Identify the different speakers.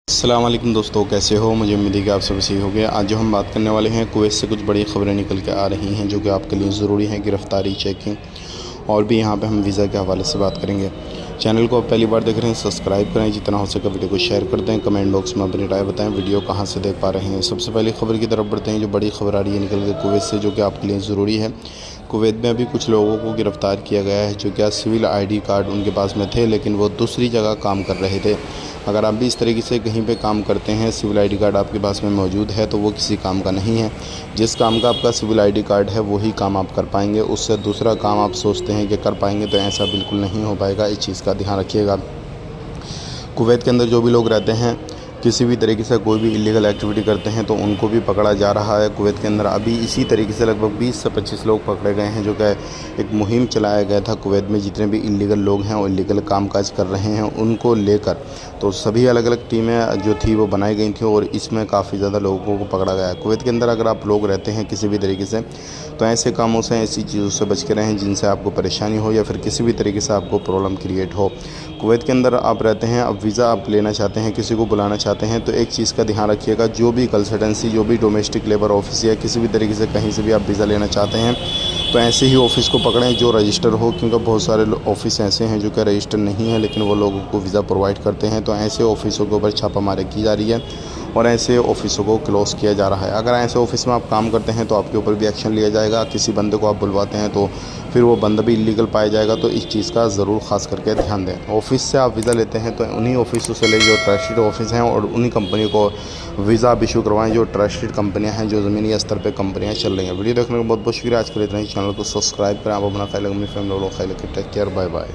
Speaker 1: अस्सलाम वालेकुम दोस्तों, कैसे हो। मुझे उम्मीद है कि आप सब सही हो गए। आज जो हम बात करने वाले हैं, कुवैत से कुछ बड़ी ख़बरें निकल के आ रही हैं जो कि आपके लिए ज़रूरी हैं। गिरफ़्तारी, चेकिंग और भी यहाँ पे हम वीज़ा के हवाले से बात करेंगे। चैनल को आप पहली बार देख रहे हैं, सब्सक्राइब करें, जितना हो सके वीडियो को शेयर कर दें, कमेंट बॉक्स में अपनी राय बताएं वीडियो कहाँ से देख पा रहे हैं। सबसे पहले ख़बर की तरफ बढ़ते हैं। जो बड़ी ख़बर आ रही है निकल के कुवैत से, जो कि आपके लिए ज़रूरी है। कुवैत में अभी कुछ लोगों को गिरफ़्तार किया गया है जो क्या सिविल आईडी कार्ड उनके पास में थे, लेकिन वो दूसरी जगह काम कर रहे थे। अगर आप भी इस तरीके से कहीं पे काम करते हैं, सिविल आईडी कार्ड आपके पास में मौजूद है, तो वो किसी काम का नहीं है। जिस काम का आपका सिविल आईडी कार्ड है वही काम आप कर पाएंगे। उससे दूसरा काम आप सोचते हैं कि कर पाएंगे, तो ऐसा बिल्कुल नहीं हो पाएगा। इस चीज़ का ध्यान रखिएगा। कुवैत के अंदर जो भी लोग रहते हैं, किसी भी तरीके से कोई भी इलीगल एक्टिविटी करते हैं तो उनको भी पकड़ा जा रहा है। कुवैत के अंदर अभी इसी तरीके से लगभग 20 से 25 लोग पकड़े गए हैं, जो कि एक मुहिम चलाया गया था कुवैत में। जितने भी इलीगल लोग हैं और इलीगल कामकाज कर रहे हैं उनको लेकर, तो सभी अलग अलग टीमें जो थी वो बनाई गई थी और इसमें काफ़ी ज़्यादा लोगों को पकड़ा गया है। कुवैत के अंदर अगर आप लोग रहते हैं किसी भी तरीके से, तो ऐसे कामों से, ऐसी चीज़ों से बच के रहें जिनसे आपको परेशानी हो या फिर किसी भी तरीके से आपको प्रॉब्लम क्रिएट हो। कुवैत के अंदर आप रहते हैं, अब वीज़ा आप लेना चाहते हैं, किसी को बुलाना चाहते हैं, तो एक चीज़ का ध्यान रखिएगा। जो भी कंसल्टेंसी, जो भी डोमेस्टिक लेबर ऑफिस या किसी भी तरीके से कहीं से भी आप वीज़ा लेना चाहते हैं, तो ऐसे ही ऑफ़िस को पकड़ें जो रजिस्टर हो, क्योंकि बहुत सारे ऑफ़िस ऐसे हैं जो कि रजिस्टर नहीं है लेकिन वो लोगों को वीज़ा प्रोवाइड करते हैं। तो ऐसे ऑफ़िसों के ऊपर छापामारी की जा रही है और ऐसे ऑफ़िसों को क्लोज़ किया जा रहा है। अगर ऐसे ऑफ़िस में आप काम करते हैं तो आपके ऊपर भी एक्शन लिया जाएगा। किसी बंदे को आप बुलवाते हैं तो फिर वो बंदा भी इलीगल पाया जाएगा। तो इस चीज़ का ज़रूर ख़ास करके ध्यान दें। ऑफ़िस से आप वीज़ा लेते हैं तो उन्हीं ऑफ़िसों से ले जो ट्रस्टेड ऑफ़िस हैं, और उन्हीं कंपनी को वीज़ा आप इशू करवाएं जो ट्रस्टेड कंपनियां हैं, जो ज़मीनी स्तर पे कंपनियां चल रही हैं। वीडियो देखने का बहुत बहुत शुक्रिया। आज के लिए इतना ही। चैनल को सब्सक्राइब करें। आप अपना ख्याल, अपनी फैमिली वालों का ख्याल रखें। Take care, bye bye.